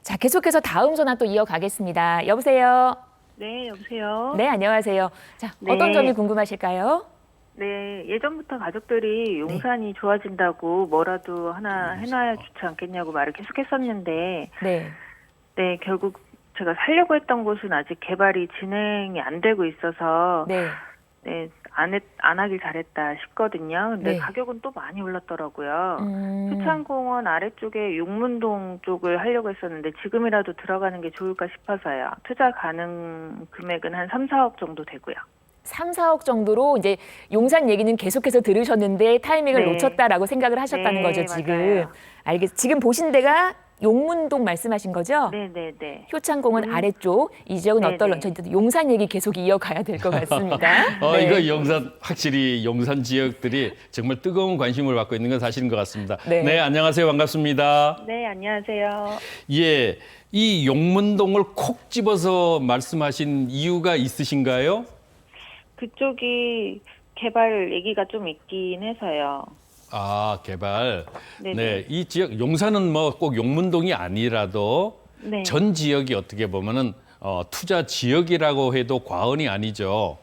자, 계속해서 다음 전화 또 이어가겠습니다. 여보세요? 네, 여보세요? 네, 안녕하세요. 자, 네. 어떤 점이 궁금하실까요? 네, 예전부터 가족들이 용산이 좋아진다고 뭐라도 하나 해놔야 좋지 않겠냐고 말을 계속 했었는데, 네. 네, 결국 제가 살려고 했던 곳은 아직 개발이 진행이 안 되고 있어서, 네. 네, 안 하길 잘했다 싶거든요. 근데 네. 가격은 또 많이 올랐더라고요. 음, 효창공원 아래쪽에 용문동 쪽을 하려고 했었는데 지금이라도 들어가는 게 좋을까 싶어서요. 투자 가능 금액은 한 3, 4억 정도 되고요. 3, 4억 정도로 이제 용산 얘기는 계속해서 들으셨는데 타이밍을 네. 놓쳤다라고 생각을 하셨다는 네, 거죠, 지금. 맞아요. 지금 보신 데가 용문동 말씀하신 거죠? 네네네. 효창공원 아래쪽 이 지역은 네네. 어떨런지 저희 용산 얘기 계속 이어가야 될 것 같습니다. 네. 이거 용산 확실히 용산 지역들이 정말 뜨거운 관심을 받고 있는 건 사실인 것 같습니다. 네. 네, 안녕하세요. 반갑습니다. 네, 안녕하세요. 예, 이 용문동을 콕 집어서 말씀하신 이유가 있으신가요? 그쪽이 개발 얘기가 좀 있긴 해서요. 아, 개발. 네네. 네, 이 지역 용산은 뭐 꼭 용문동이 아니라도 네. 전 지역이 어떻게 보면은 투자 지역이라고 해도 과언이 아니죠.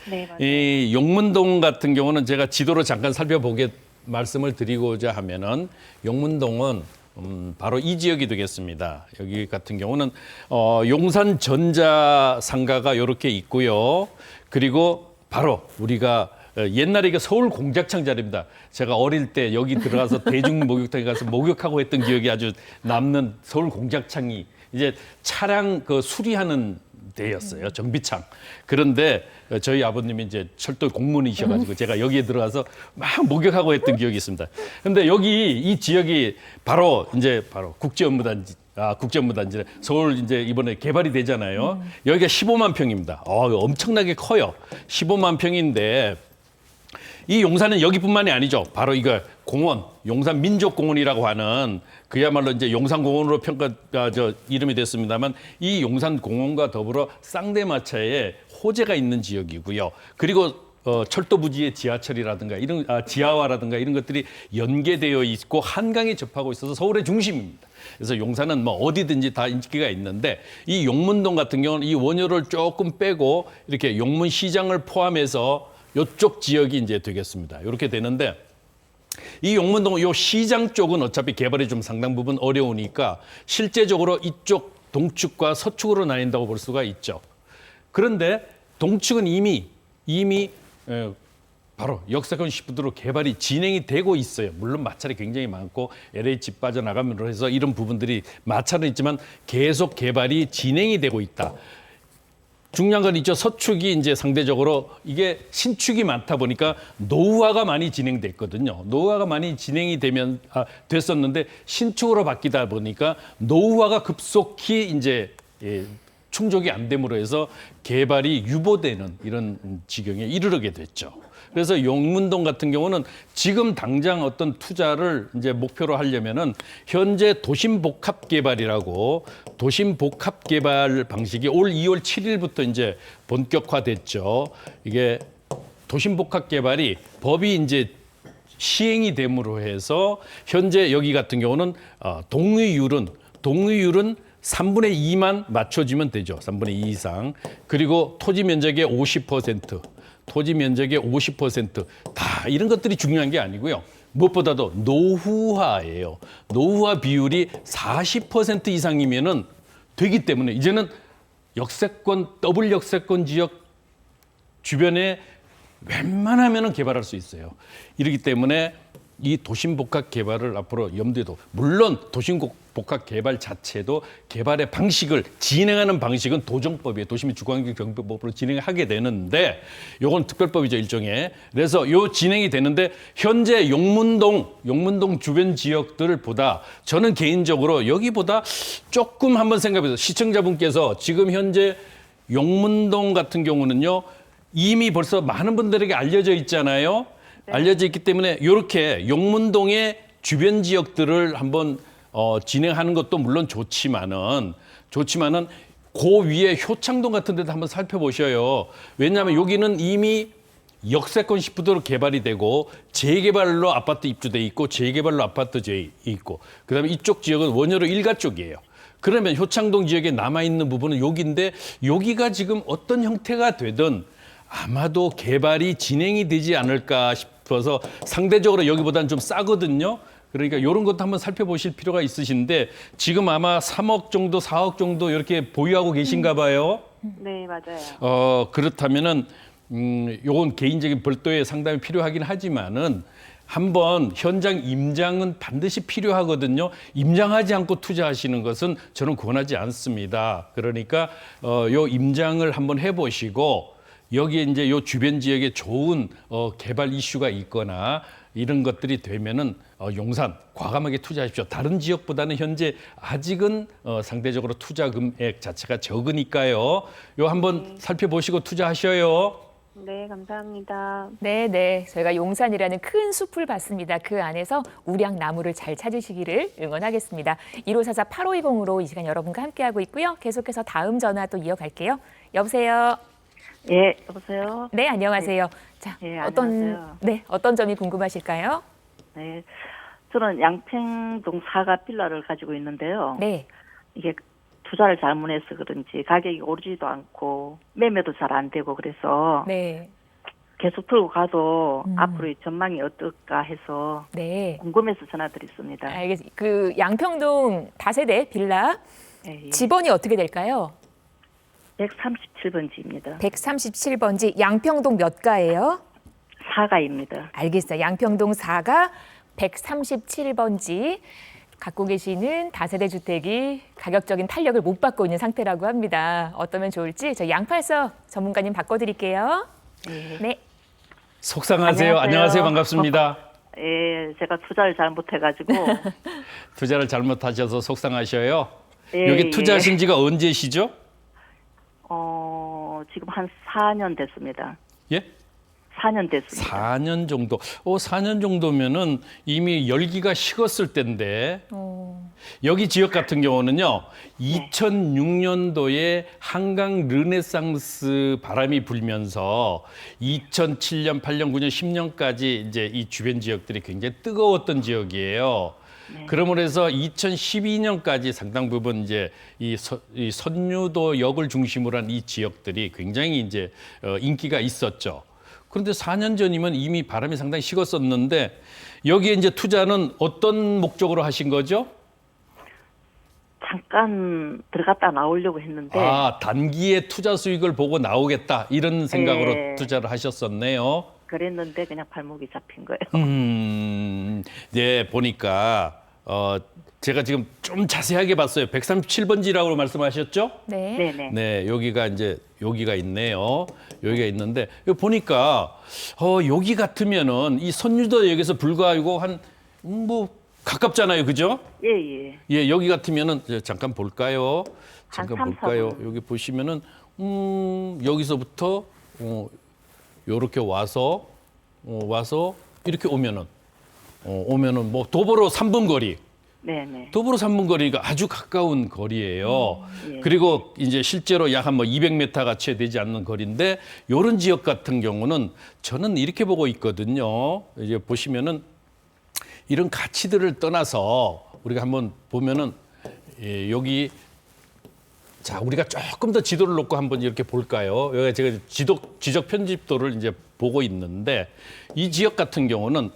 네, 맞아요. 이 용문동 같은 경우는 제가 지도로 잠깐 살펴보게 말씀을 드리고자 하면은 용문동은 바로 이 지역이 되겠습니다. 여기 같은 경우는 용산 전자상가가 이렇게 있고요. 그리고 바로 우리가 옛날에 이게 서울 공작청 자리입니다. 제가 어릴 때 여기 들어가서 대중 목욕탕에 가서 목욕하고 했던 기억이 아주 남는 서울 공작청이 이제 차량 그 수리하는 데였어요. 정비창. 그런데 저희 아버님이 이제 철도 공무원이셔가지고 제가 여기에 들어가서 막 목욕하고 했던 기억이 있습니다. 근데 여기 이 지역이 바로 국제업무단지. 국제업무단지 서울 이제 이번에 개발이 되잖아요. 여기가 15만 평입니다. 엄청나게 커요. 15만 평인데 이 용산은 여기뿐만이 아니죠. 바로 이거 공원, 용산 민족공원이라고 하는 그야말로 이제 용산공원으로 이름이 됐습니다만 이 용산공원과 더불어 쌍대마차에 호재가 있는 지역이고요. 그리고 철도 부지의 지하철이라든가 지하화라든가 이런 것들이 연계되어 있고 한강에 접하고 있어서 서울의 중심입니다. 그래서 용산은 뭐 어디든지 다 인기가 있는데 이 용문동 같은 경우는 이 원효를 조금 빼고 이렇게 용문시장을 포함해서 이쪽 지역이 이제 되겠습니다. 이렇게 되는데 이 용문동 요 시장 쪽은 어차피 개발이 좀 상당 부분 어려우니까 실제적으로 이쪽 동축과 서축으로 나뉜다고 볼 수가 있죠. 그런데 동축은 이미 바로 역세권 시프트로 개발이 진행이 되고 있어요. 물론 마찰이 굉장히 많고 LH 빠져나감으로 해서 이런 부분들이 마찰은 있지만 계속 개발이 진행이 되고 있다. 중요한 건 있죠. 서축이 이제 상대적으로 이게 신축이 많다 보니까 노후화가 많이 진행됐거든요. 노후화가 많이 진행이 됐었는데 신축으로 바뀌다 보니까 노후화가 급속히 이제 충족이 안 됨으로 해서 개발이 유보되는 이런 지경에 이르게 됐죠. 그래서 용문동 같은 경우는 지금 당장 어떤 투자를 이제 목표로 하려면은 현재 도심복합 개발이라고 도심복합 개발 방식이 올 2월 7일부터 이제 본격화됐죠. 이게 도심복합 개발이 법이 이제 시행이 됨으로 해서 현재 여기 같은 경우는 동의율은 3분의 2만 맞춰지면 되죠. 3분의 2 이상. 그리고 토지 면적의 50%, 다 이런 것들이 중요한 게 아니고요. 무엇보다도 노후화예요. 노후화 비율이 40% 이상이면은 되기 때문에 이제는 더블 역세권 지역 주변에 웬만하면은 개발할 수 있어요. 이렇기 때문에 이 도심복합 개발을 앞으로 염두에 둬. 물론 도심복합 개발 자체도 개발의 방식을 진행하는 방식은 도정법이에요. 도시민 주거환경정비법으로 진행하게 되는데 요건 특별법이죠, 일종의. 그래서 요 진행이 되는데 현재 용문동 주변 지역들보다 저는 개인적으로 여기보다 조금 한번 생각해보세요. 시청자분께서 지금 현재 용문동 같은 경우는요. 이미 벌써 많은 분들에게 알려져 있잖아요. 알려져 있기 때문에 이렇게 용문동의 주변 지역들을 한번 진행하는 것도 물론 좋지만은 그 위에 효창동 같은 데도 한번 살펴보셔요. 왜냐하면 여기는 이미 역세권 시프트로 개발이 되고 재개발로 아파트 입주돼 있고 재개발로 아파트 돼 있고 그다음에 이쪽 지역은 원효로 일가 쪽이에요. 그러면 효창동 지역에 남아있는 부분은 여기인데 여기가 지금 어떤 형태가 되든 아마도 개발이 진행이 되지 않을까 싶어서 상대적으로 여기보다는 좀 싸거든요. 그러니까 이런 것도 한번 살펴보실 필요가 있으신데 지금 아마 3억 정도, 4억 정도 이렇게 보유하고 계신가 봐요. 네, 맞아요. 그렇다면은 요건 개인적인 별도의 상담이 필요하긴 하지만은 한번 현장 임장은 반드시 필요하거든요. 임장하지 않고 투자하시는 것은 저는 권하지 않습니다. 그러니까 요 임장을 한번 해보시고 여기에 이제 요 주변 지역에 좋은 개발 이슈가 있거나 이런 것들이 되면은 용산 과감하게 투자하십시오. 다른 지역보다는 현재 아직은 상대적으로 투자 금액 자체가 적으니까요. 요 한번 살펴보시고 투자하셔요. 네, 감사합니다. 네, 네. 저희가 용산이라는 큰 숲을 봤습니다. 그 안에서 우량 나무를 잘 찾으시기를 응원하겠습니다. 1544-8520으로 이 시간 여러분과 함께하고 있고요. 계속해서 다음 전화 또 이어갈게요. 여보세요. 예, 여보세요. 네, 안녕하세요. 자, 예, 어떤 어떤 점이 궁금하실까요? 네, 저는 양평동 사가 빌라를 가지고 있는데요. 네. 이게 투자를 잘못해서 그런지 가격이 오르지도 않고 매매도 잘 안 되고 그래서 네. 계속 들고 가도 앞으로의 전망이 어떨까 해서 네. 궁금해서 전화드렸습니다. 알겠습니다. 그 양평동 다세대 빌라 예, 예. 집원이 어떻게 될까요? 137번지입니다. 137번지 양평동 몇 가예요? 사가입니다. 알겠어요. 양평동 4가 137번지 갖고 계시는 다세대 주택이 가격적인 탄력을 못 받고 있는 상태라고 합니다. 어떠면 좋을지 저희 양팔서 전문가님 바꿔드릴게요. 예. 네. 속상하세요. 안녕하세요. 반갑습니다. 예, 제가 투자를 잘못해가지고 투자를 잘못하셔서 속상하셔요. 예, 여기 투자하신 지가 언제시죠? 지금 한 4년 됐습니다. 예? 4년 됐습니다. 4년 정도. 4년 정도면은 이미 열기가 식었을 때인데 여기 지역 같은 경우는요. 2006년도에 한강 르네상스 바람이 불면서 2007년, 8년, 9년, 10년까지 이제 이 주변 지역들이 굉장히 뜨거웠던 지역이에요. 그러므로 해서 2012년까지 상당 부분 이제 이 선유도 역을 중심으로 한 이 지역들이 굉장히 이제 인기가 있었죠. 그런데 4년 전이면 이미 바람이 상당히 식었었는데 여기에 이제 투자는 어떤 목적으로 하신 거죠? 잠깐 들어갔다 나오려고 했는데 단기에 투자 수익을 보고 나오겠다 이런 생각으로 네. 투자를 하셨었네요. 그랬는데 그냥 발목이 잡힌 거예요. 네, 보니까 제가 지금 좀 자세하게 봤어요. 137번지라고 말씀하셨죠? 네. 네네. 네, 여기가 이제 여기가 있네요. 여기가 있는데 여기 보니까 여기 같으면은 이 선유도역에서 불과하고 한 뭐 가깝잖아요, 그죠? 예예. 예, 여기 같으면은 잠깐 볼까요? 한 잠깐 3, 볼까요? 4분. 여기 보시면은 여기서부터 요렇게 와서 이렇게 오면은 뭐 도보로 3분 거리. 네네. 도보로 3분 거리가 아주 가까운 거리예요. 예. 그리고 이제 실제로 약 한 뭐 200m가 채 되지 않는 거리인데 이런 지역 같은 경우는 저는 이렇게 보고 있거든요. 이제 보시면은 이런 가치들을 떠나서 우리가 한번 보면은 여기 자 우리가 조금 더 지도를 놓고 한번 이렇게 볼까요? 여기 제가 지적 편집도를 이제 보고 있는데 이 지역 같은 경우는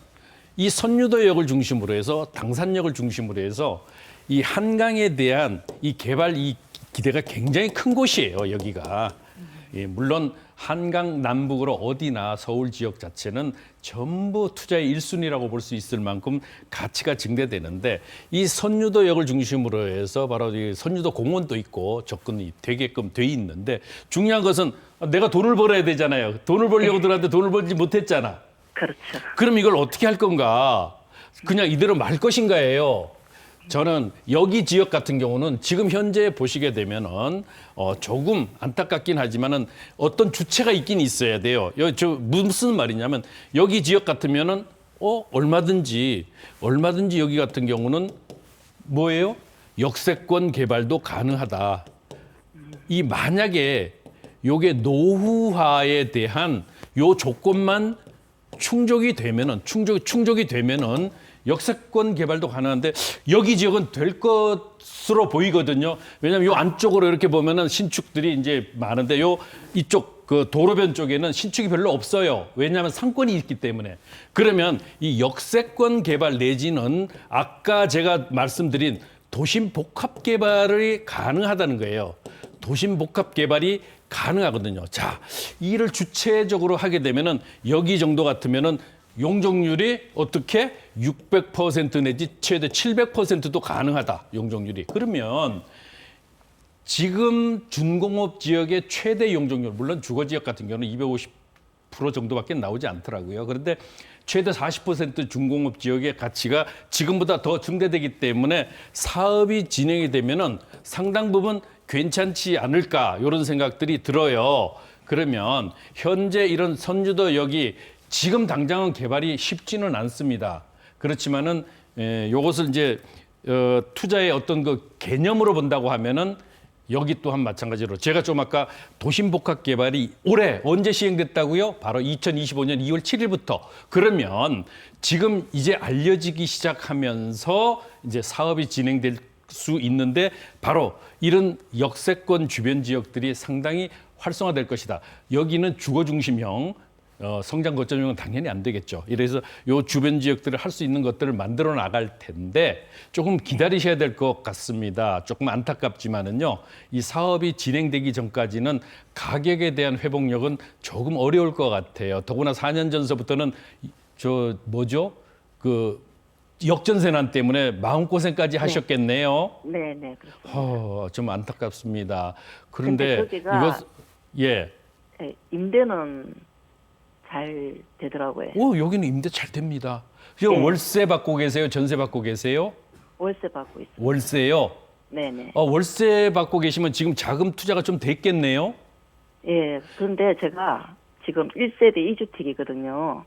이 선유도역을 중심으로 해서 당산역을 중심으로 해서 이 한강에 대한 이 개발 이 기대가 굉장히 큰 곳이에요. 여기가 물론 한강 남북으로 어디나 서울 지역 자체는 전부 투자의 1순위라고 볼 수 있을 만큼 가치가 증대되는데 이 선유도역을 중심으로 해서 바로 이 선유도 공원도 있고 접근이 되게끔 돼 있는데 중요한 것은 내가 돈을 벌어야 되잖아요. 돈을 벌려고 들어왔는데 돈을 벌지 못했잖아. 그렇죠. 그럼 이걸 어떻게 할 건가? 그냥 이대로 말 것인가예요. 저는 여기 지역 같은 경우는 지금 현재 보시게 되면은 조금 안타깝긴 하지만은 어떤 주체가 있긴 있어야 돼요. 저 무슨 말이냐면 여기 지역 같으면은 얼마든지 여기 같은 경우는 뭐예요? 역세권 개발도 가능하다. 이 만약에 요게 노후화에 대한 요 조건만 충족이 되면은 역세권 개발도 가능한데 여기 지역은 될 것 것으로 보이거든요. 왜냐하면 요 안쪽으로 이렇게 보면은 신축들이 이제 많은데 요 이쪽 그 도로변 쪽에는 신축이 별로 없어요. 왜냐하면 상권이 있기 때문에. 그러면 이 역세권 개발 내지는 아까 제가 말씀드린 도심 복합 개발이 가능하다는 거예요. 도심 복합 개발이 가능하거든요. 자, 이를 주체적으로 하게 되면은 여기 정도 같으면은 용적률이 어떻게 600% 내지 최대 700%도 가능하다. 용적률이. 그러면 지금 준공업 지역의 최대 용적률, 물론 주거 지역 같은 경우는 250% 정도밖에 나오지 않더라고요. 그런데 최대 40% 준공업 지역의 가치가 지금보다 더 증대되기 때문에 사업이 진행이 되면은 상당 부분 괜찮지 않을까 이런 생각들이 들어요. 그러면 현재 이런 선유도역이 지금 당장은 개발이 쉽지는 않습니다. 그렇지만은 요것을 이제 투자의 어떤 그 개념으로 본다고 하면은 여기 또한 마찬가지로 제가 좀 아까 도심복합 개발이 올해 언제 시행됐다고요? 바로 2025년 2월 7일부터. 그러면 지금 이제 알려지기 시작하면서 이제 사업이 진행될 수 있는데 바로 이런 역세권 주변 지역들이 상당히 활성화될 것이다. 여기는 주거 중심형 성장 거점형은 당연히 안 되겠죠. 이래서 요 주변 지역들을 할 수 있는 것들을 만들어 나갈 텐데 조금 기다리셔야 될 것 같습니다. 조금 안타깝지만은요. 이 사업이 진행되기 전까지는 가격에 대한 회복력은 조금 어려울 것 같아요. 더구나 4년 전서부터는 그 역전세난 때문에 마음고생까지 하셨겠네요. 네, 그렇습니다. 좀 안타깝습니다. 그런데 근데 거기가 예. 네, 임대는 잘 되더라고요. 여기는 임대 잘 됩니다. 지금 네. 월세 받고 계세요? 전세 받고 계세요? 월세 받고 있어요. 월세요? 네네. 월세 받고 계시면 지금 자금 투자가 좀 됐겠네요? 예, 그런데 제가 지금 1세대 2주택이거든요.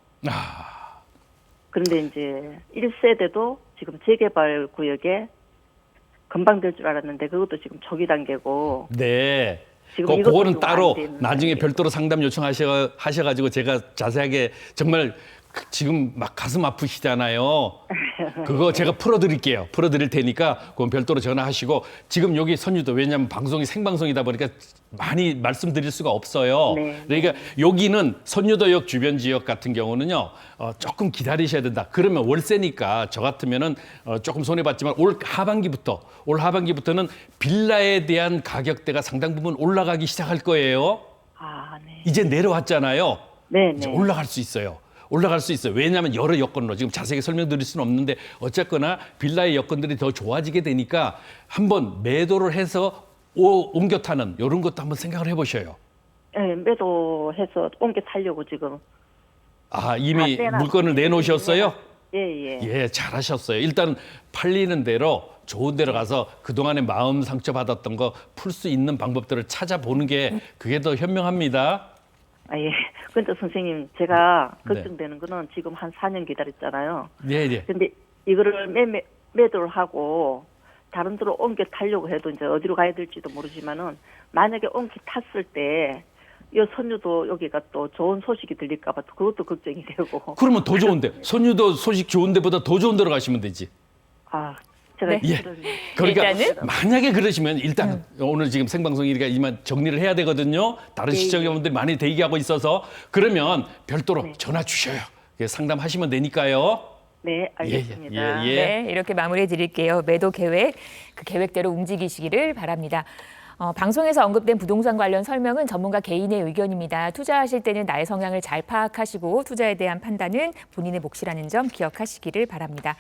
그런데 이제 1세대도 지금 재개발 구역에 금방 될 줄 알았는데 그것도 지금 초기 단계고. 네. 지금 그거는 이것도 따로 안 되는 나중에 단계고. 별도로 상담 요청하셔가지고 제가 자세하게 정말 지금 막 가슴 아프시잖아요. 그거 제가 풀어드릴게요. 풀어드릴 테니까 그건 별도로 전화하시고 지금 여기 선유도 왜냐하면 방송이 생방송이다 보니까 많이 말씀드릴 수가 없어요. 네. 그러니까 여기는 선유도역 주변 지역 같은 경우는요 조금 기다리셔야 된다. 그러면 월세니까 저 같으면은 조금 손해 봤지만 올 하반기부터는 빌라에 대한 가격대가 상당 부분 올라가기 시작할 거예요. 네. 이제 내려왔잖아요. 네, 이제 네. 올라갈 수 있어요. 올라갈 수 있어요. 왜냐하면 여러 여건으로 지금 자세하게 설명드릴 수는 없는데 어쨌거나 빌라의 여건들이 더 좋아지게 되니까 한번 매도를 해서 옮겨 타는 이런 것도 한번 생각을 해보셔요. 네, 매도해서 옮겨 살려고 지금. 이미 다 물건을 내놓으셨어요? 예. 예, 잘하셨어요. 일단 팔리는 대로 좋은 데로 가서 그동안에 마음 상처 받았던 거 풀 수 있는 방법들을 찾아보는 게 그게 더 현명합니다. 예. 근데 선생님, 제가 네. 걱정되는 거는 지금 한 4년 기다렸잖아요. 네. 근데 이거를 매도를 하고 다른 데로 옮겨 타려고 해도 이제 어디로 가야 될지도 모르지만은 만약에 옮겨 탔을 때 이 선유도 여기가 또 좋은 소식이 들릴까 봐 그것도 걱정이 되고. 그러면 더 좋은데 선유도 소식 좋은 데보다 더 좋은 데로 가시면 되지. 제가 네. 예. 그러니까 일단은? 만약에 그러시면 일단 오늘 지금 생방송이니까 이만 정리를 해야 되거든요. 다른 시청자분들이 많이 대기하고 있어서 그러면 별도로 전화 주셔요. 상담하시면 되니까요. 네, 알겠습니다. 예. 네, 이렇게 마무리해 드릴게요. 매도 계획, 그 계획대로 움직이시기를 바랍니다. 방송에서 언급된 부동산 관련 설명은 전문가 개인의 의견입니다. 투자하실 때는 나의 성향을 잘 파악하시고 투자에 대한 판단은 본인의 몫이라는 점 기억하시기를 바랍니다.